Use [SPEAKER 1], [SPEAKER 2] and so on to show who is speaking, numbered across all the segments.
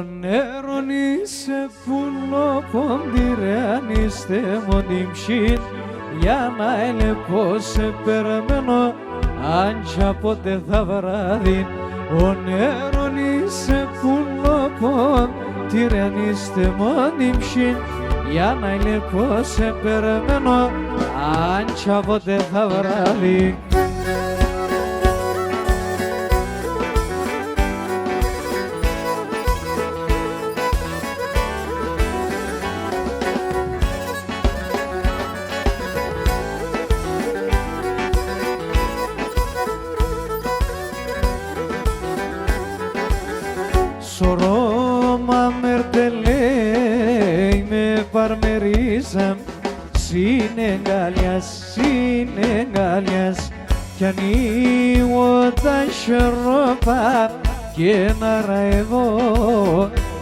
[SPEAKER 1] Ονέρον είσαι πουλοποντήρε αν είστε μοντιμψήν για να είναι πως σε περιμένω αν κι ποτέ θα βράδυ. Ονέρον είσαι πουλοποντήρε αν είστε μοντιμψήν για να είναι πως σε περιμένω αν κι ποτέ θα βράδυ. Σωρόμα μερτελέι με παρμερίζαμ συνεγκάλιας κι ανοίγω τα σιρόπα και να ραεύω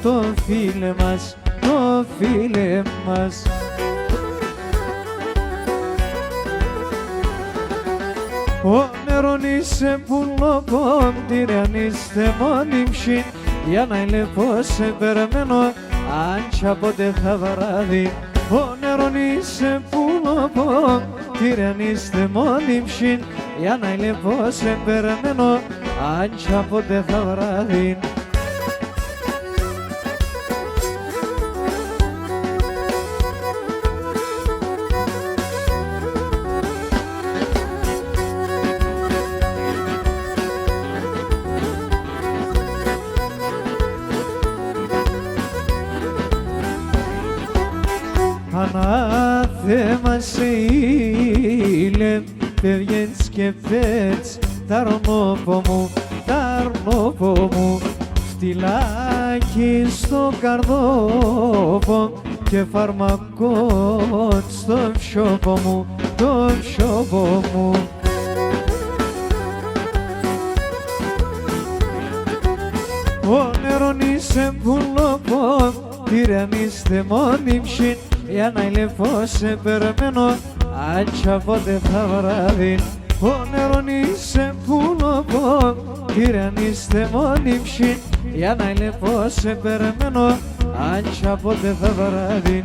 [SPEAKER 1] το φίλε μας, Όνερον είσαι πουλοποντήρε αν είστε μόνιμψη για να είναι πως σε περιμένω αν κι ποτέ θα βράδυ. Όνερον είσαι πουλοποντήρε αν είστε μόνιμψη για να είναι πως σε περιμένω αν κι ποτέ θα βράδυ. Ανάθεμα σε ήλε, παιδιές και πέτς, τα αρνόπο μου, φτυλάκι στο καρδόπο και φαρμακό στο φιόπο μου, Όνερον είσαι πουλοποντήρε αν είστε μόνιμψη για να είναι πως σε περιμένω αν κι ποτέ θα βράδυ. Όνερον είσαι πουλοποντήρε αν είστε μόνιμψη για να είναι πως σε περιμένω αν κι ποτέ θα βράδυ.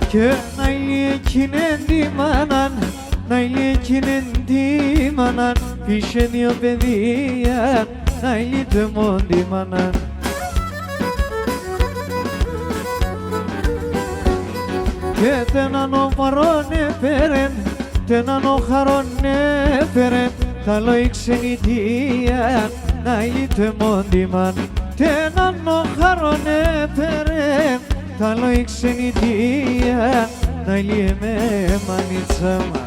[SPEAKER 1] Και να είναι εκείνη τη μάναν, να είναι εκείνη τη μάναν, είχε δύο παιδεία, να είναι το μόνο τη μάναν. Και τέναν ο παρόν έφερεν, τέναν ο χαρόν έφερεν, τα λόγι ξενιτία, να είναι το μόνο τη μάναν. Τέναν ο χαρόν έφερεν, τα λόγι ξενιτία, να είναι με μανίτσα μας.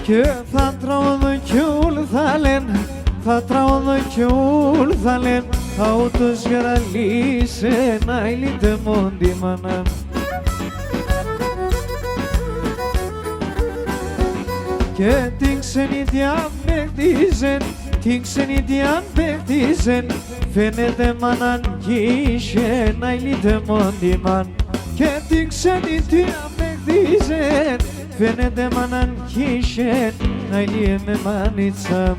[SPEAKER 1] Και θα τραγωδώ κι ούλ θα λεν, θα τραγωδώ κι ούλ θα λεν, θα ούτως γεραλίσε να ηλίτε μόντι μάνα. Και την ξενιτιά παιχτίζεν, την ξενιτιά παιχτίζεν, φαίνεται μάναν κύσε να ηλίτε μόντι μάν. Και την ξενιτιά παιχτίζεν, φαίνεται μάναν κύσε να ηλίε με μάνιτσα.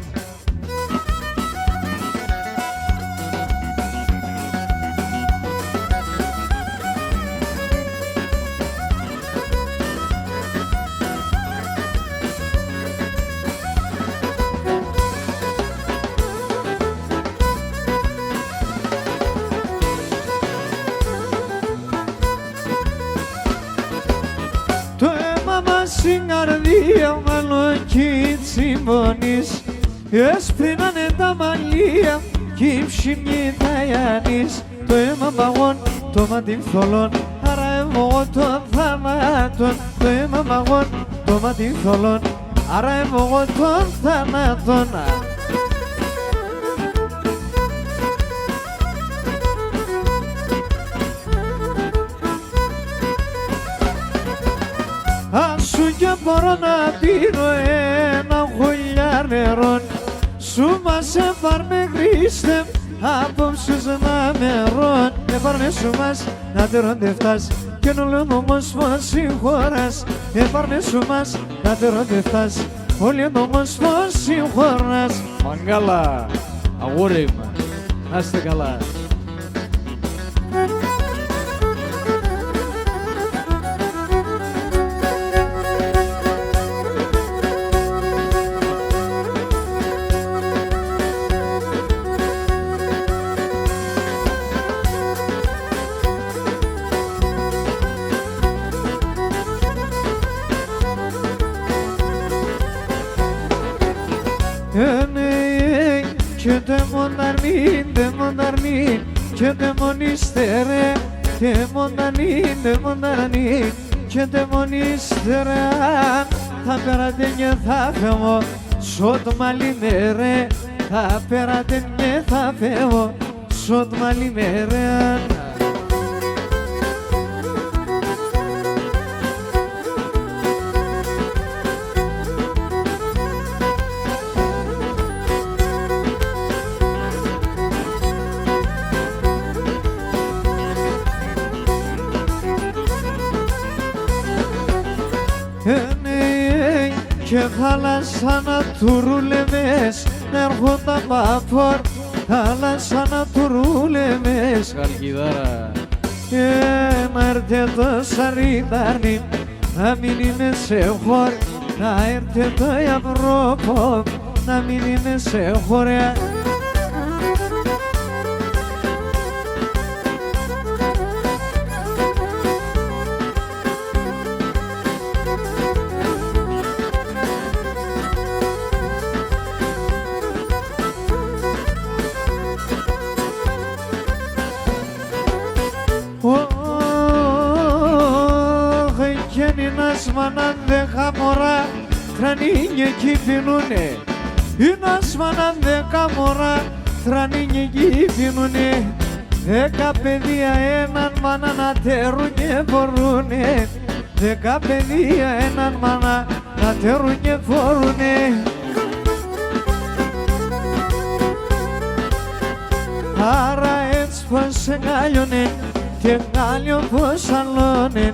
[SPEAKER 1] Στην καρδία μάλλον κι τσιμπώνεις, έσπρινανε τα μαλλία κι η ψημνή τα Ιάννης. Το αίμα παγών, το μάτι φθολών, άρα εγώ των θανάτων. Το αίμα παγών, το μάτι φθολών, άρα εγώ τον θάνατον. Αν σου κι μπορώ να πίνω ένα χουλιά νερό, σου μας έπαρμε Χριστέ απόψεις να μερών. Έπαρμε σου μας να τερώνται φτάς και όλον όμως μας συγχωράς. Έπαρμε σου μας να τερώνται φτάς όλον όμως μας συγχωράς. Μαγκάλα, αγούρι μου, να είστε καλά. Και δαιμονταρνή, και δαιμονίστερε, δαιμονταρνή, και δαιμονίστερε. Θα πέρατε και θα φεύγω, σωτ μαλλιμέρε. Θα πέρατε και θα φεύγω, σωτ μαλλιμέρε. Και θάλασσα να του ρούλεμες, έρχονταν βαπόρ, θάλασσα να του ρούλεμες. Καλκιδάρα. Και να έρθει το σαριτάρνι, να μην είμαι σε χώρ, να έρθει το Ευρώπο, να μην είμαι σε χώρ. Μανάν δέκα μωρά τρανίνια εκεί πίνουνε. Ένας μανάν δέκα μωρά τρανίνια εκεί πίνουνε. 10 παιδεία έναν μάνα να τέρουν και μπορούνε. 10 παιδεία έναν μάνα να τέρουν και μπορούνε. Άρα έτσι πως εγκάλιονε και εγκάλιο πως αλώνε.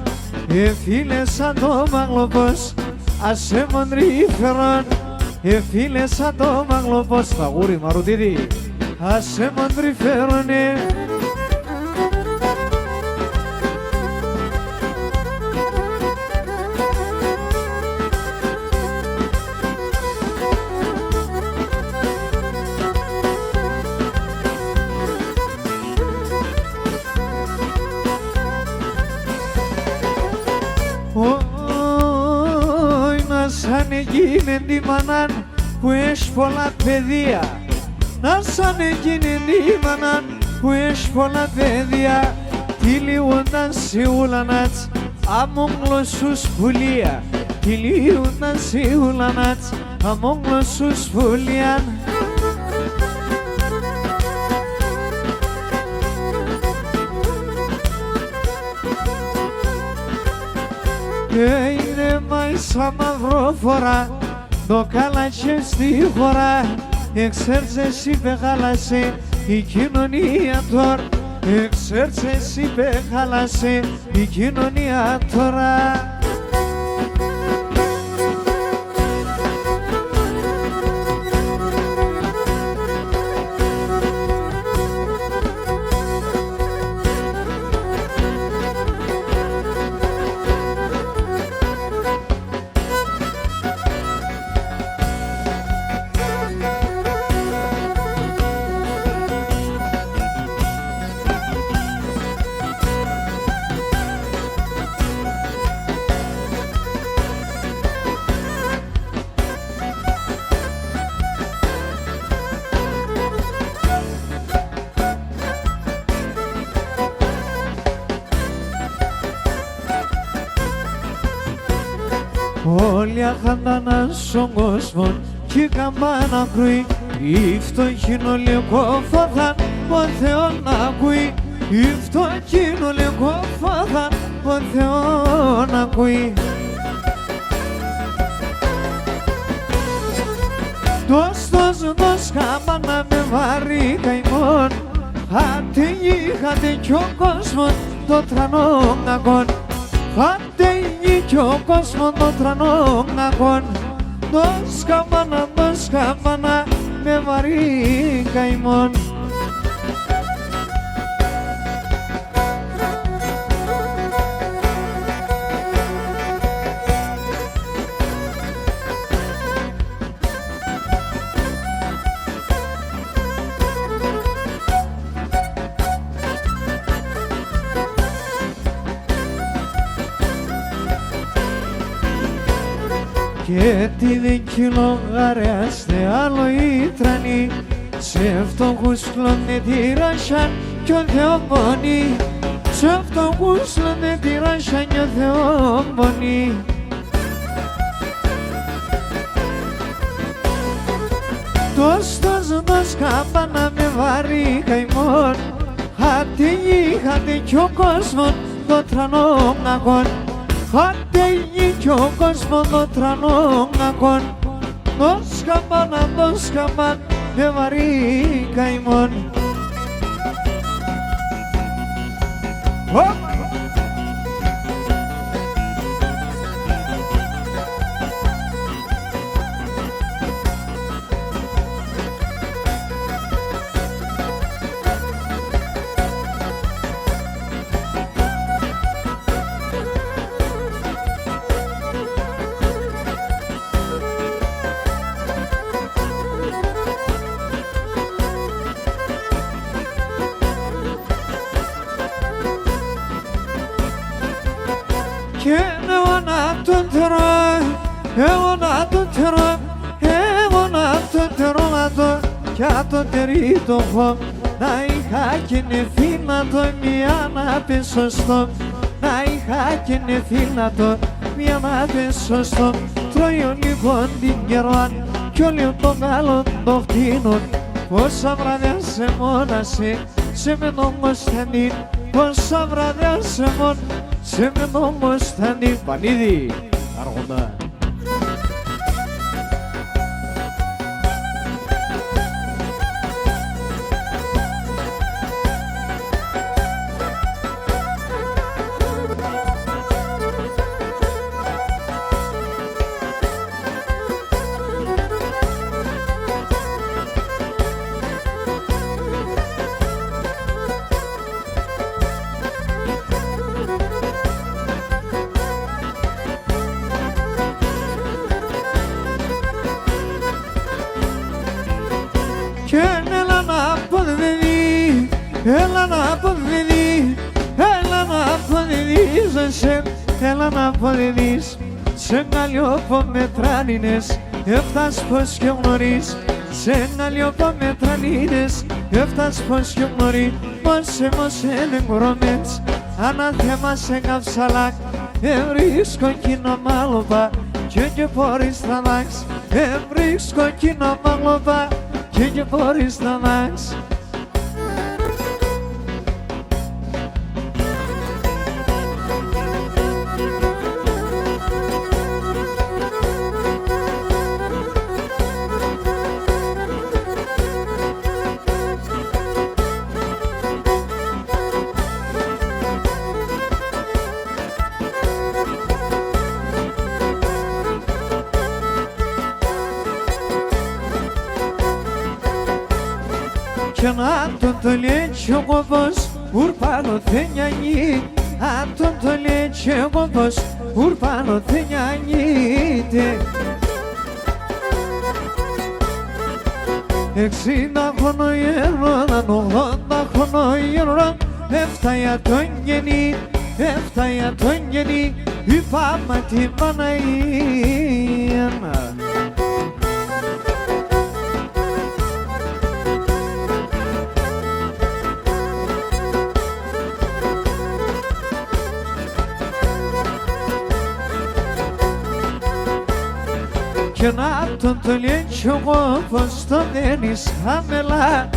[SPEAKER 1] Φίλε σαν το μαγλοπός, ας σε μοντρίφερον. Φίλε σαν το μαγλοπός, τα γούρι μαρουτίδι, ας σε μοντρίφερουνε. Σαν εκείνη τη μανάν που έχει πολλά παιδεία, να σαν εκείνη τη μανάν που έχει πολλά παιδεία, τι λιούνταν σιούλανατς αμόν γλωσσούς πουλία, τι λιούνταν σιούλανατς αμόν γλωσσούς πουλία. Είναι μάισα μαυροφορά, το κάλατσε στη χώρα. Εξέρτσες είπε χάλασε η κοινωνία τώρα. Εξέρτσες είπε χάλασε η κοινωνία τώρα. χαντάνα στον κόσμο κι η καμπάνα κρούει, η φτωχήνο λίγο φωθάν ο Θεός να ακούει, η φτωχήνο λίγο φωθάν ο Θεός να ακούει. Δώσ' καμπάνα με βαρύ καημόν, άντε είχατε κι ο κόσμος το τρανό αγών, άντε κι ο κόσμος το τρανό αγών. Δώσ' καμπάνα με βαρύ καημόν. Και τι δίκη λογαριάστε άλλο οι τρανοί, σε φτωχούς κλώνε τη ράσαν κι ο Θεός πονεί, σε φτωχούς κλώνε τη ράσαν κι ο Θεός πονεί. Δώσ' καμπάνα με βαρύ καημόν, άντε είχατε κι ο κόσμος το τρανό αγών, άντε κι ο κόσμος το τρανό αγών. Δώσ' καμπάνα με βαρύ καημόν. Και εγώ να τον τρώω, εγώ να τον τρώω, εγώ να τον τρώω κι το τερί το έχω, να είχα κινηθεί να το μια να πει σωστό, να είχα κινηθεί να το μια να πει σωστό. Τρώει λοιπόν την καιρόν κι όλοι το καλό το φτύνουν, πόσα βράδια σε μόνασε σε με νόμος στανεί, πόσα βράδια σε μόνασε σε με νόμος στανεί. Πανίδη, αργοντά. Και έλα να αποδεδεί, έλα να αποδεδεί, έλα να αποδεδείς, έλα να αποδεδείς. Σε καλλιόπο με τράνινες, έφτας πως και γνωρίς, σε καλλιόπο με τράνινες, έφτας πως και γνωρίς. Μόσε δεν κορομέτς, ανάθεμα σε καυσαλάκ, ευρίσκω κοινό μάλωπα, και μπορείς να δάξ, ευρίσκω κοινό μάλωπα, και μπορείς να δάξ. Κι να τον το λέει κι ο κόβος ουρπάνω δεν νιάνει, αν τον το λέει κι ο κόβος ουρπάνω δεν νιάνει. 60 χρόνο γέρονταν, 80 χρόνο γέρονταν, έφταγε τον γεννή, έφταγε τον γεννή, είπαμε την Παναγία. τον το λέει κι εγώ πως το δένεις χαμηλά.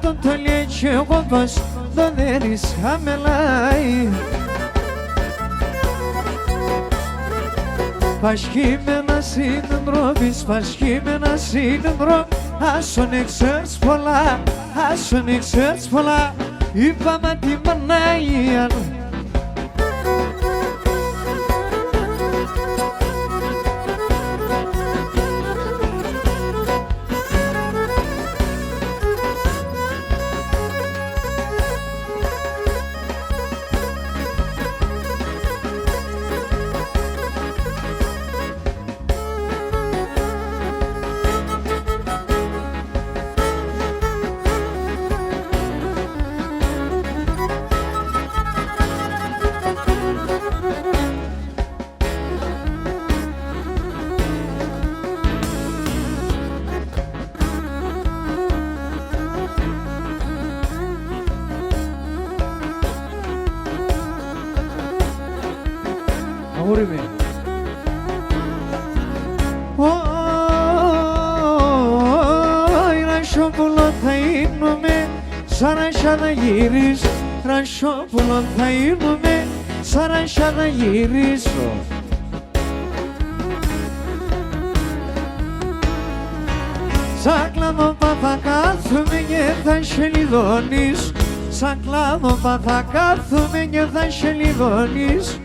[SPEAKER 1] Τον το λέει κι εγώ πως το δένεις χαμηλά. Πασχήμενα συνδρόμεις, πασχήμενα συνδρόμ. Άσον ξέρεις πολλά, άσον ξέρεις πολλά. Είπαμε τη Παναγία. Αγόρι με. Ρασόπουλο θα γίνομαι, σαν ρασιά θα γυρίσω. Ρασόπουλο θα γίνομαι, σαν ρασιά θα γυρίσω. Σαν κλάδοπα θα κάθομαι και θα σελιδώνεις. Σαν κλάδοπα θα κάθομαι και θα σελιδώνεις.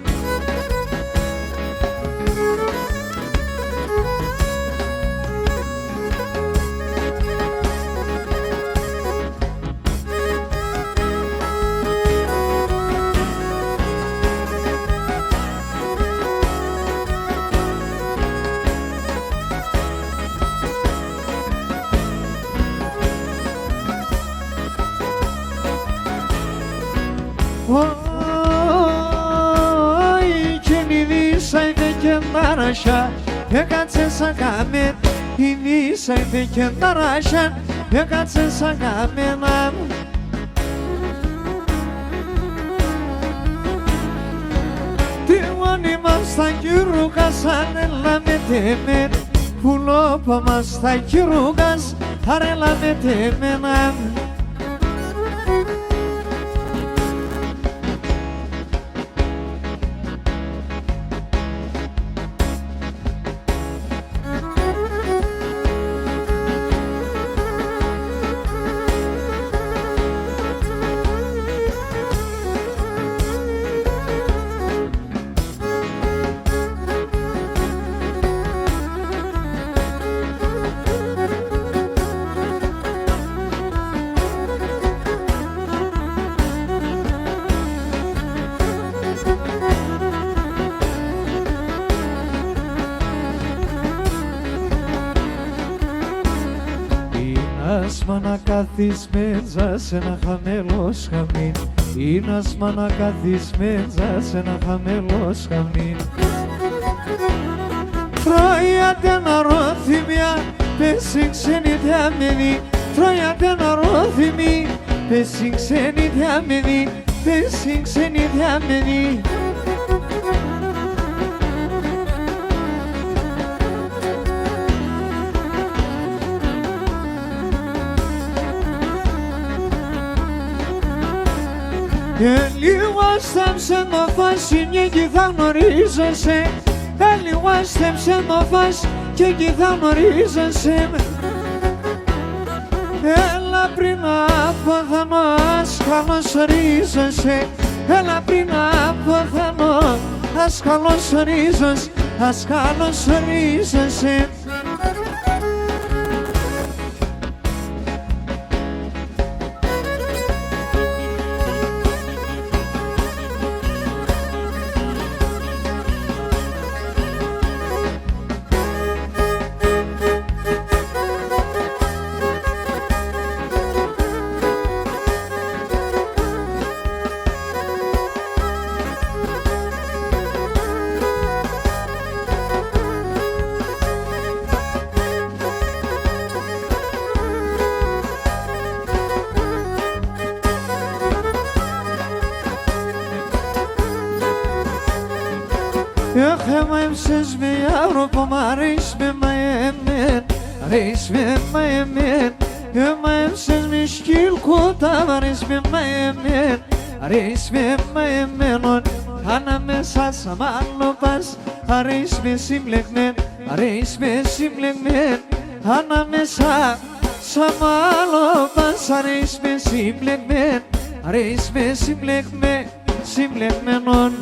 [SPEAKER 1] Ταράσια, έκατσε σαν καμένο. Η Νίσα ήρθε και ταράσια, έκατσε σαν καμένα. Τι μόνιμα στα κυρούγα σαν έλα με τεμέν. Πουλόπα μας στα κυρούγας, αρέλα με τεμένα. Άσμα να κάθεις μέτζα σε ένα χαμηλό σκαμνί. Είναι άσμα να κάθεις μέτζα σε ένα χαμηλό σκαμνί. Τρώιατε ένα ρόθυμια, πέσει ξένη διάμενη. Τρώιατε ένα ρόθυμι, πέσει ξένη διάμενη. Πέσει ξένη διάμενη. Λίγο στέψε το φάση και εκεί θα γνωρίζεσαι. Λίγο στέψε το φάση και εκεί θα γνωρίζεσαι. Έλα πριν αποθανώ, ας καλωσορίζεσαι. Έλα πριν αποθανώ, ας καλωσορίζεσαι. Ας καλωσορίζεσαι. Χαμέμψες με άνθρωπο μ' αρέσει με μαεμέν. resmen mayemen Gömemsiz mişkil kutava resmen mayemen Resmen mayemen on Haname sasaman lupas Resmen simlekmen Resmen simlekmen Haname sasaman lupas Resmen simlekmen Resmen simlekmen Simlekmen on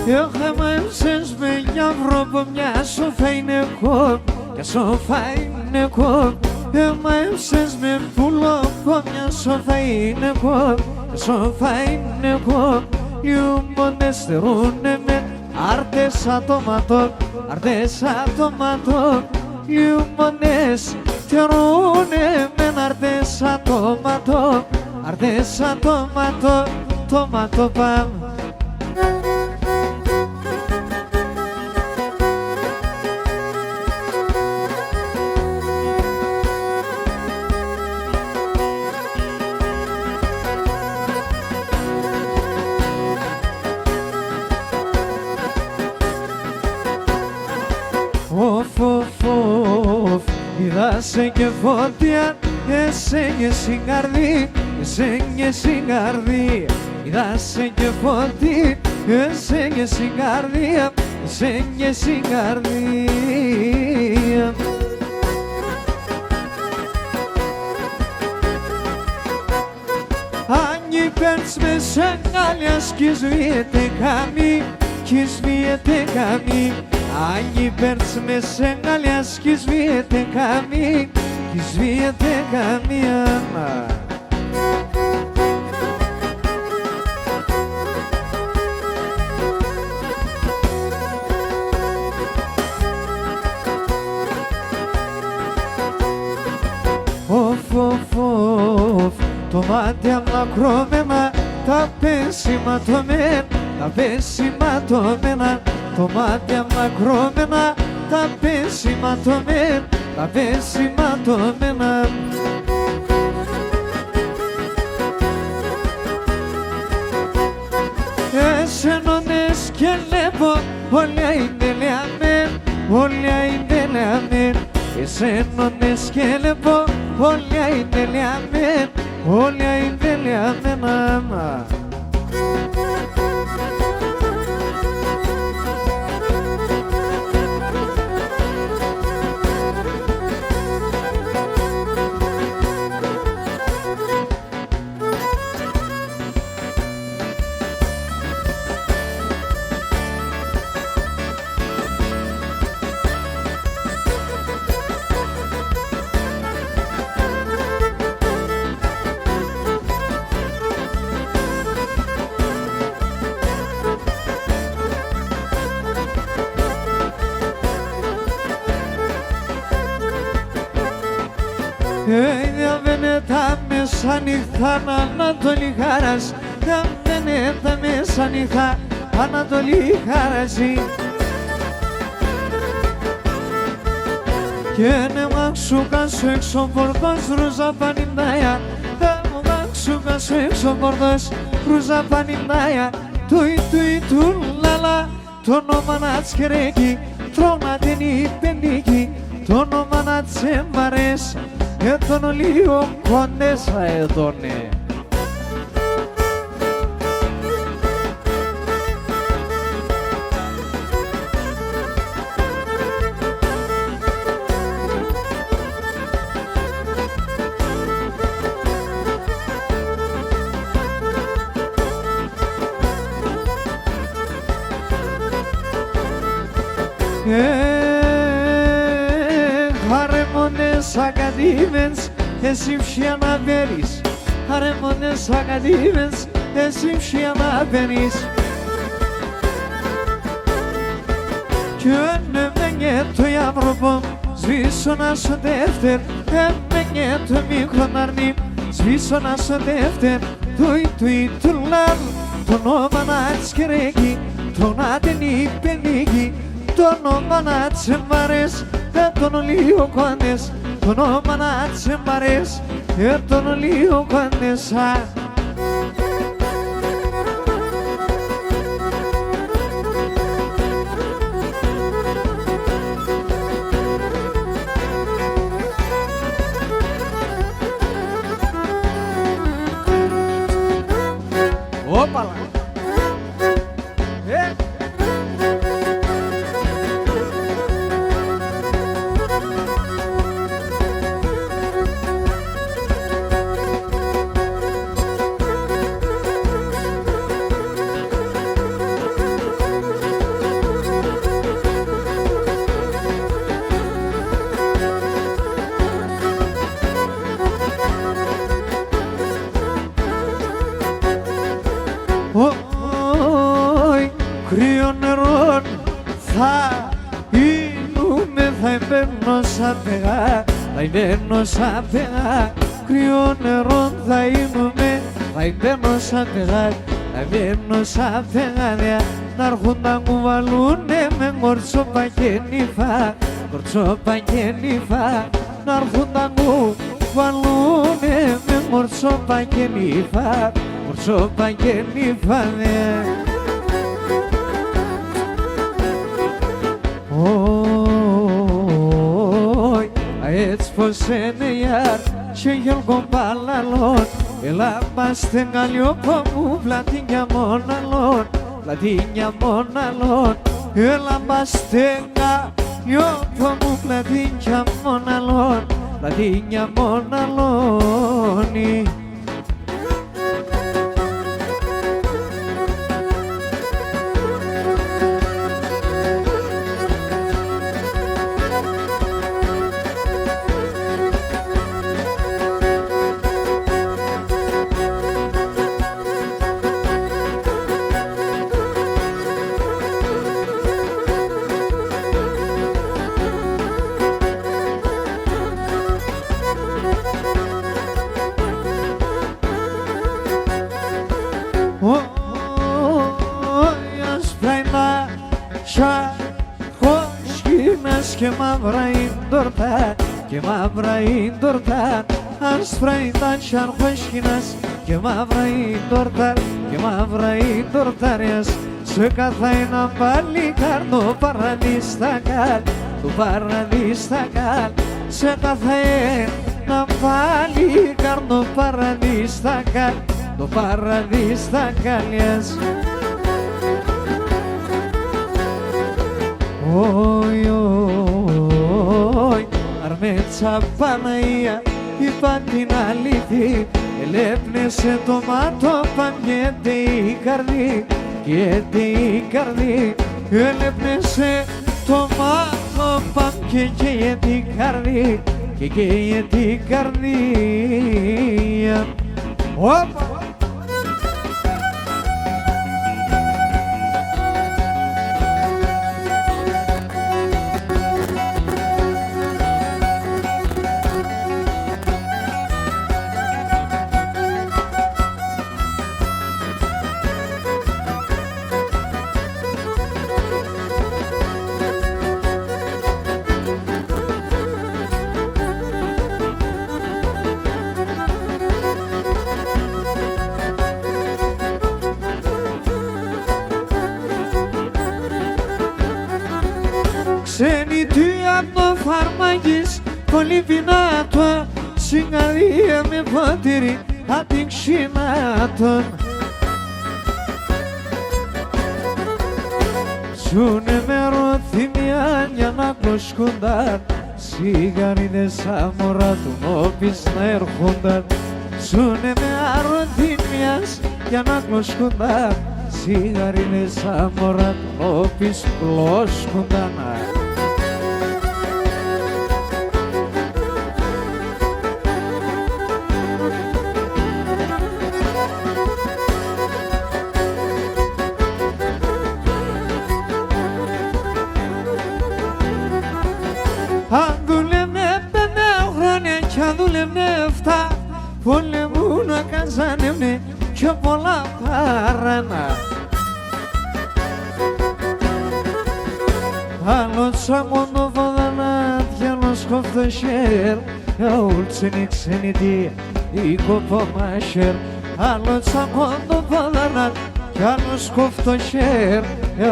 [SPEAKER 1] Έχαμενσες με μια βρόπο μια σοφά είναι κόμ Μια σοφά είναι κόμ Έχαμενσες με πουλόπο μια σοφά είναι κόμ Μια σοφά είναι κόμ Ιουμονες θερούνε με άρτες ατόματο Άρτες ατόματο Ιουμονες θερούνε με άρτες ατόματο Άρτες ατόματο Τόματο πάμε Είδασε και φωτιά, εσένιες η καρδί, εσένιες η καρδί. Είδασε και φωτιά, εσένιες η καρδί, εσένιες η καρδί. Αν υπέρς με σαν άλλιας κι σβήεται καμί, κι σβήεται καμί. Αν υπέρς με σεγάλιας κι σβήεται καμί, κι σβήεται καμία. Το μάτι αμακρώμενα, τα πεσηματωμένα, τα πεσηματωμένα. Το μάτι αμακρώμενα, τα πεσηματωμένα, τα πεσηματωμένα. Εσένονες και λέπω, όλα είναι λεαμέν, όλα είναι λεαμέν. Εσένονες και λέπω, όλα είναι λεαμέν, όλα είναι λεαμένα. Διαβαίνε τα μεσάνυχτα Ανατολή χάρας, διαβαίνε τα μεσάνυχτα Ανατολή χάραση. Και ναι μαξούκα σου έξω πορτός ρούζα πανιντάια, μου μαξούκα σου έξω πορτός ρούζα πανιντάια. Τουι τουι του λαλα, το όνομα να τσκερέκει, τρώνα την υπενίκη, το όνομα να τσεμπαρές. Έτωνο λίγο κοντέσα έτωνε. Χαρέμονες ακαδήμενς, εσύ ψια να παίρνεις. Χαρέμονες ακαδήμενς, εσύ ψια να παίρνεις. Κι έμενε το άνθρωπο, σβήσω να σου δεύτερ. Έμενε το μικροναρνί, σβήσω να σου δεύτερ. Τουι τουι του λαλ, το όνομα να τσκερέκει, τον άτεν είπε λίγη, το όνομα να τσεμπαρές, τον λίγο κοντές, το όνομα να τσεμπαρές, τον λίγο κοντές. Όπαλα! Κρύο νερό θα είνουμε, θα εμπαίνω σαν πεγά, θα εμπαίνω σαν πεγά. Κρύο νερό θα είνουμε, θα εμπαίνω σαν πεγά, θα εμπαίνω σαν πεγά. Να έρχουν τα κουβαλούνε με κορτσόπα και νύφα, κορτσόπα και νύφα. Να έρχουν τα κουβαλούνε με κορτσόπα και νύφα, κορτσόπα και νύφα. Όι, έτσι πως είναι ιάρ και γιώργο παλαλόν, έλα μπάστε γαλλιόπο μου πλατίνια μοναλόν, πλατίνια μοναλόν. Έλα μπάστε γαλλιόπο μου πλατίνια μοναλόν, πλατίνια μοναλόνι. Και μαύρα είναι τόρτα, και μαύρα είναι τόρτα. Άσπρα ήταν σαρχόσκινας, και μαύρα είναι τόρτα, και μαύρα είναι τόρταρες. Σε κάθε ένα παλικάρ το παραδίστακαλ, το παραδίστακαλ. Σε κάθε ένα παλικάρ το παραδίστακαλ, το παραδίστακαλ. Όι, αρμέτσα Παναία, είπα την αλήθεια. Ελέπνεσε το μάτωπαν και η καρδί, και η καρδί. Ελέπνεσε το μάτωπαν και η καρδί, και η καρδία. Όπα! Ξένη τι απ' το φαρμακής, πολύ δυνατό. Συγχαρία με πατήρι, απ' την ξυνάτων. Ζουνε με ροθυμιά για να κλωσκούνταν, σιγαρίδες σαν μωρά του νόπις να έρχονταν. Ζουνε με αρωθυμιάς για να κλωσκούνταν, σιγαρίδες σαν μωρά του νόπις κλώσκονταν. Αν δούλευνε 5 χρόνια κι αν δούλευνε 7, πολεμούν να καζάνευνε και πολλά παράνα. άλλος αγώνο βαδανάτιανος κοφτοσέρ Αούλτσενη ξενιτή η κοπομάσερ άλλος αγώνο βαδανάτιανος κοφτοσέρ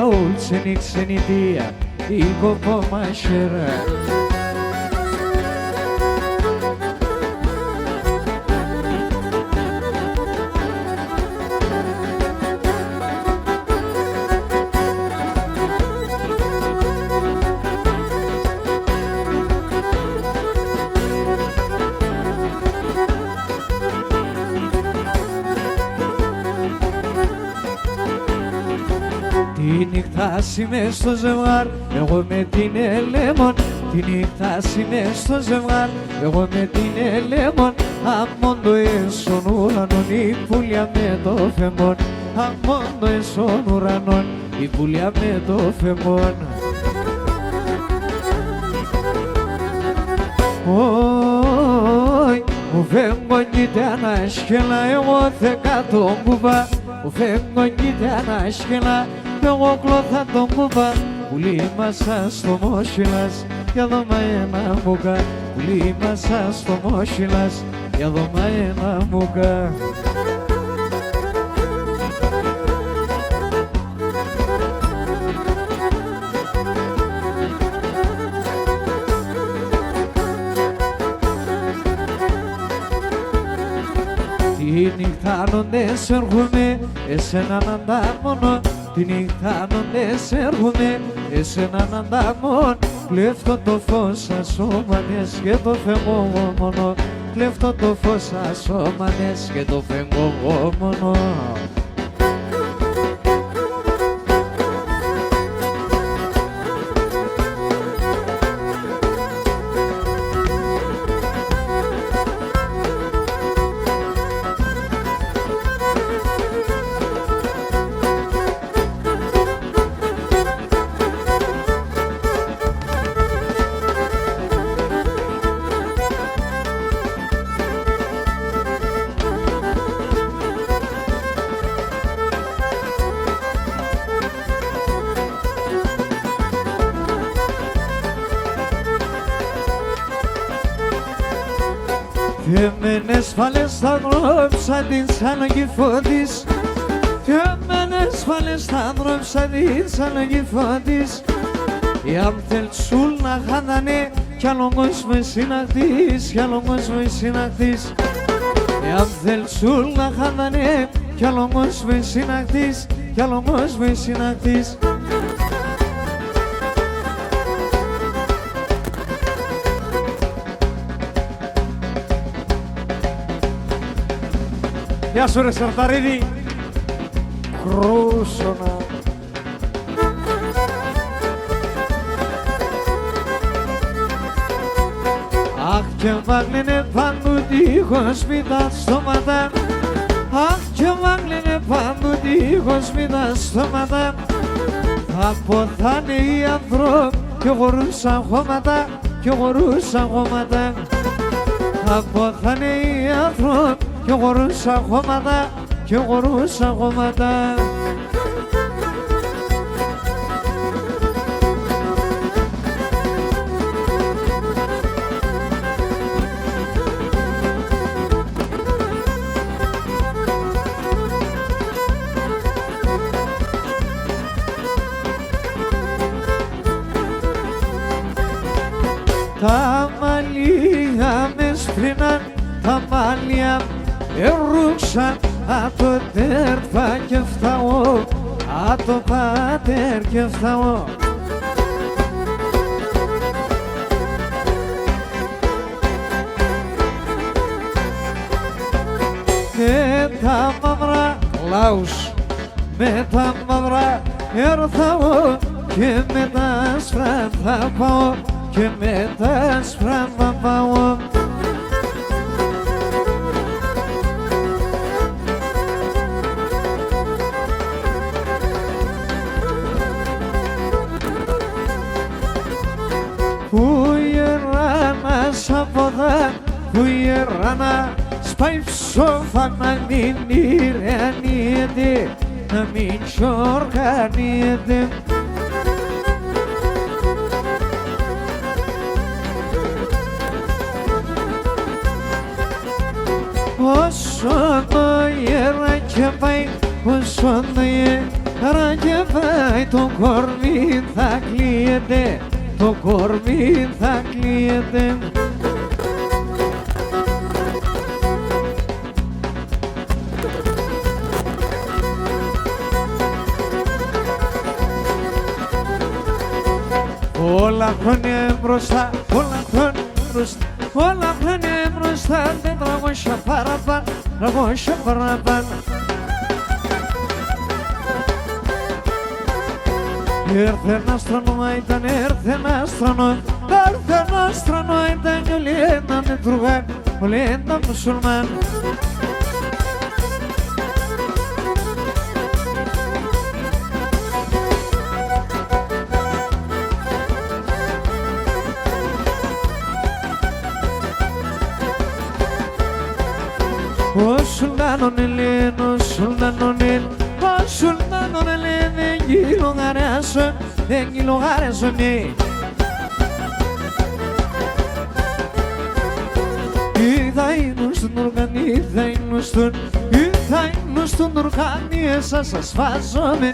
[SPEAKER 1] Αούλτσενη ξενιτή η κοπομάσερ Τη νύχτα μες στο ζευγάρ, εγώ με την Ελέμον. Τη νύχτα μες στο ζευγάρ, εγώ με την Ελέμον. Αμόν το έσον ουρανόν, η πουλιά με το φεμόν. Αμόν το έσον ουρανόν, η πουλιά με το φεμόν. Ωι, μου φεύγονγεται ανάσκελα, εγώ θεκά τον κουβά. Μου φεύγονγεται ανάσκελα, εγώ κλώθα τον κουβά. Πουλί μασά στο μόσιλας, για δώμα ένα μουκά. Πουλί μασά στο μόσιλας, για δώμα ένα μουκά. Τη νυχτάνοντες έρχομαι, εσέναν αντάμωνο. Τη νυχτάνοντες έρχομαι, εσέναν αντάμωνο. Κλέφτω το φως ασώμανες και το φεύγω εγώ μόνο. Κλέφτω το φως ασώμανες και το φεύγω εγώ μόνο. Και μένες φάλες θα δρόψα την σαν γυφώτης. Και μένες φάλες θα δρόψα την σαν γυφώτης. Η αμθελτσούλ να χάνανε κι άλλος με συναχτής, κι άλλος με συναχτής. Η αμθελτσούλ να χάνανε κι άλλος με συναχτής, κι άλλος με συναχτής. Γεια σου ρε Σαρταρίδη, κρούσωνα. Αχ και βάγλαινε παντού τείχος μη τα στόματα. Αχ και βάγλαινε παντού τείχος μη τα στόματα. Θα ποθάνε οι ανθρώποι και χωρούσαν χώματα, και χωρούσαν χώματα. Θα ποθάνε οι ανθρώποι και χωρούσαν χώματα, και χωρούσαν χώματα. Τα μαλλιά με σπρινάν, τα μαλλιά ερούξαν απ' το τέρφα και φτάω, απ' το πατέρ και φτάω. Με τα μαύρα κλάους, με τα μαύρα έρθαω και με τα άσπρα θα πάω, και με τα άσπρα θα πάω. Που η ράνας από δά, που η ράνα σπάει ψόφα να μην ηρεανιέται, να μην σοργανιέται. Ρακεπάει, ρακεπάει, το κορμί θα κλείεται, το κορμί θα κλείεται. Όλα χρόνια μπροστά, όλα χρόνια μπροστά, όλα χρόνια μπροστά, 400 παραπάνω, 300 παραπάνω. Ήρθε ένα αστρονόμα, ήρθε ένα αστρονόμα, ήρθε ένα αστρονόμα, ήταν όλοι έναν τουργάν, όλοι έναν μουσουλμάν. Ο Σουλτάνον Ελέν, ο Σουλτάνον Ελέν, ο Σουλτάνον Ελέν, δεν κυλογαρέσω, δεν κυλογαρέσω, ναι. Είδα είναι στον Τουρκάνι, είδα είναι στον Τουρκάνι, σας φάζομαι.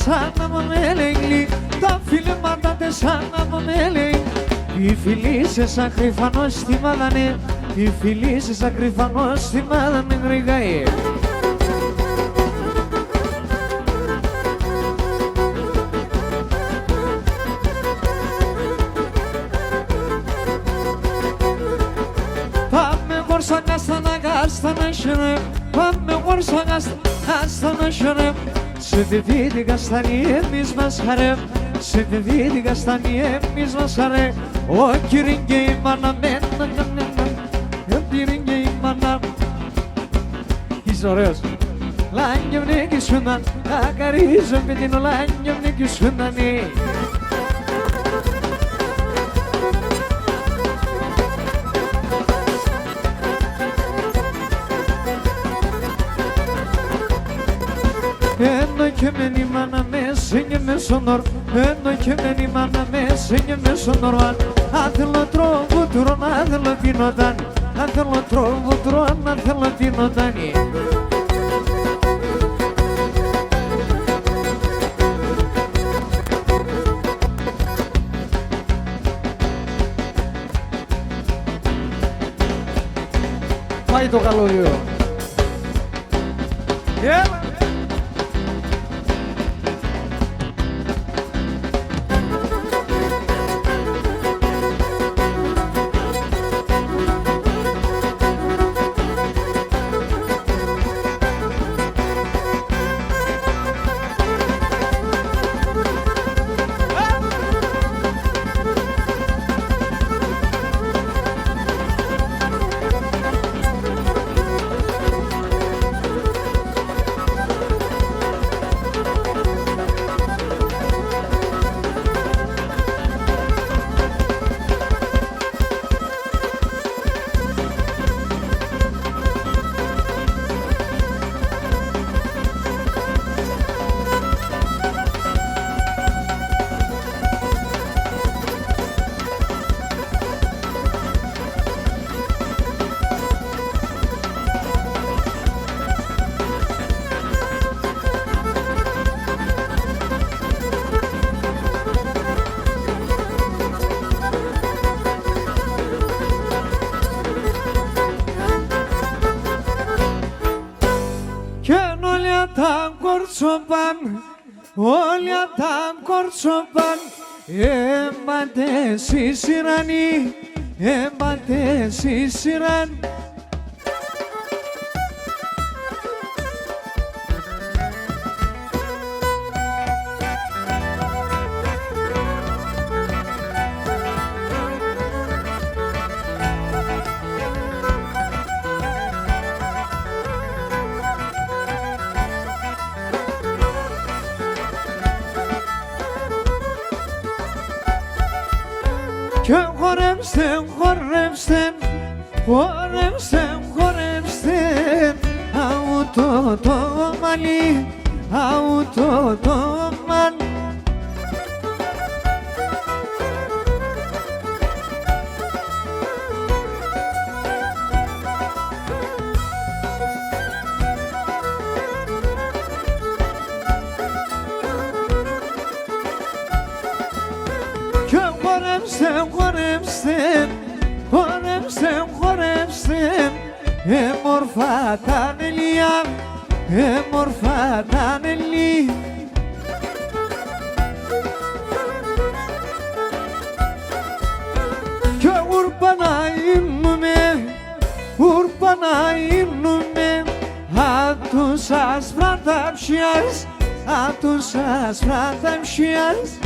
[SPEAKER 1] Σαν να μου έλεγε, τα φιλμάτα σαν να μου έλεγε. Οι φιλήσεις ακριφανώς στη μάδανε, οι φιλήσεις ακριφανώς στη μάδανε γρηγάει. Πάμε γόρσα κάστανα κάστανα σιρε, πάμε γόρσα κάστανα σιρε. Σε δίδυ καστανή εμείς μας χαρέ, σε δίδυ καστανή εμείς μας χαρέ. Ο κύριν και η μάνα ο κύριν και η μάνα. Είσαι ωραίος. Λάγιο νίκη σούνταν, ακαρίζω με την λάγιο νίκη σούνταν. Ενώ και μένει μάνα με σύνγε με σονόρ, ενώ και μένει μάνα με σύνγε με σονόρ. Αν θέλω τρόβουτρον, αν θέλω δίνονταν, αν θέλω τρόβουτρον, αν θέλω δίνονταν. Πάει το καλώδιο. Έλα! τα κορτσοπάν, όλοι τα κορτσοπάν. Έμπατε σισιρανή, έμπατε σισιραν. και χορέψτε, χορέψτε, χορέψτε, χορέψτε, αούτο το μαλλί, αούτο το μαλλί. Χορέψτε, χορέψτε, χορέψτε, μορφά τα νελιά, μορφά τα νελιά. Κι ουρπανά ήμνουνε, απ' τους άσπρα τα ψιάς, απ' τους άσπρα τα ψιάς.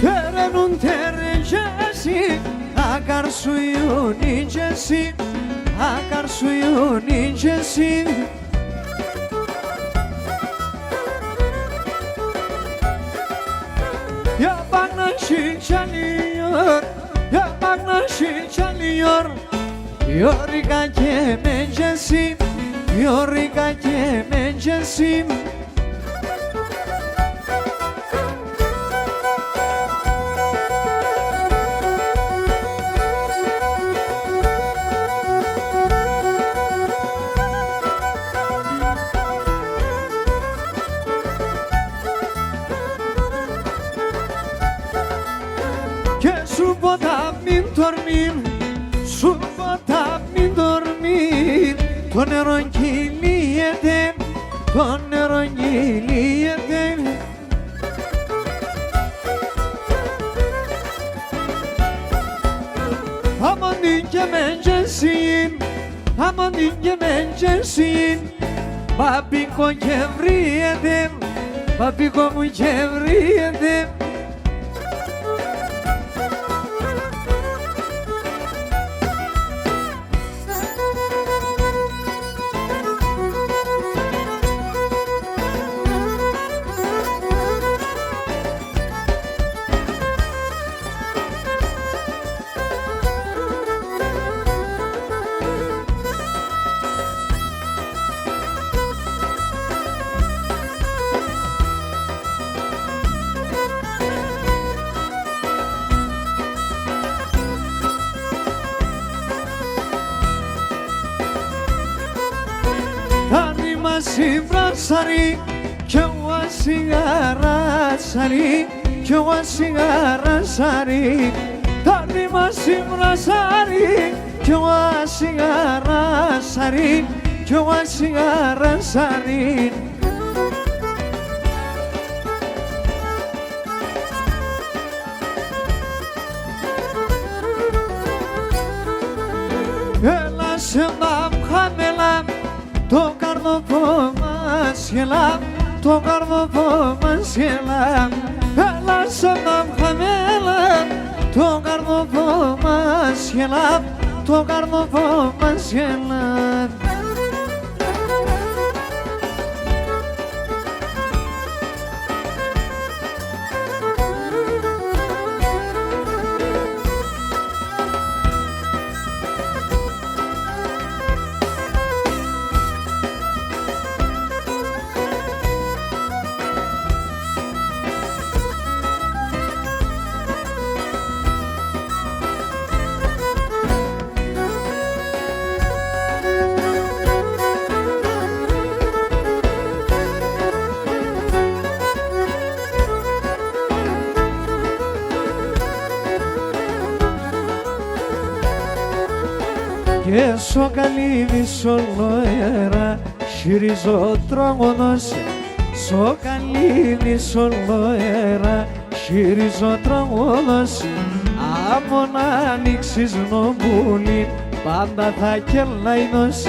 [SPEAKER 1] Terenun terencesi, akar suyun incesi, akar suyun incesi. Ya bak naşi çalıyor, ya bak naşi çalıyor, yorika kemencesi, yorika kemencesi. Σου ποτά μην dormir, σου ποτά μην dormir. Το νερό κυλίεται, το νερό κυλίεται. Aman dingemencesin, aman dingemencesin. Babiko kevriyedim, babiko mu kevriyedim. Simbrasari, kyawa singarasari, kyawa singarasari. Tarima simbrasari, kyawa singarasari, kyawa singarasari. Ela selam kamelam, το καρδοπό μας γελά, το καρδοπό μας γελά. Έλα σαν τα χαμέλα, το καρδοπό μας γελά, το καρδοπό μας γελά. Και σοκαλίδι σολοέρα, σιριζό τρόγωνος, στο καλύβι σ' ολοέρα συρίζω τραγούδος. Άμον ανοίξεις νομπούλιν πάντα θα κελαϊδός.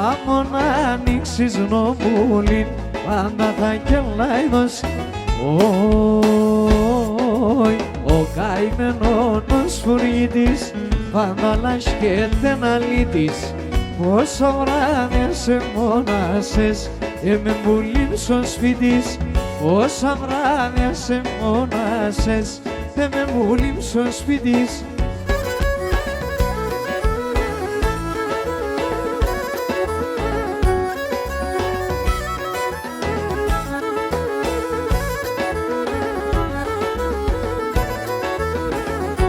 [SPEAKER 1] Άμον ανοίξεις νομπούλιν πάντα θα κελαϊδός. Ο καημένος φουργίτης πάντα λασχέται να λύτης. Πόσα βράδια σε μόνασες με πουλήν στο σπίτης. Πόσα βράδια σε μόνασες με πουλήν στο σπίτης.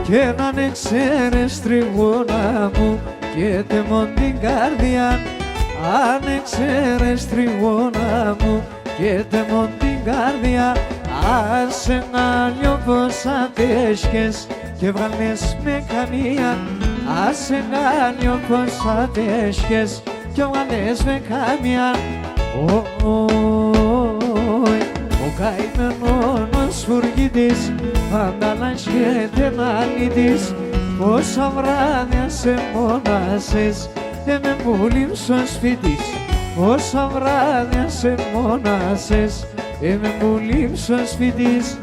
[SPEAKER 1] Κι έναν εξαίρες τριγώνα μου και τεμών την καρδιά. Αν εξαίρες τριγώνα μου και τεμών την καρδιά. Άσε να λιώπως αντέσχες και βγάλες με καμία. Άσε να λιώπως αντέσχες και βγάλες με καμία. Ο καημένος φουργίτης πάντα λασχέται να λύτης. Πόσα βράδια σε μόνασες με πουλήν στο σπίτης. Πόσα βράδια σε μόνασες με πουλήν στο σπίτης.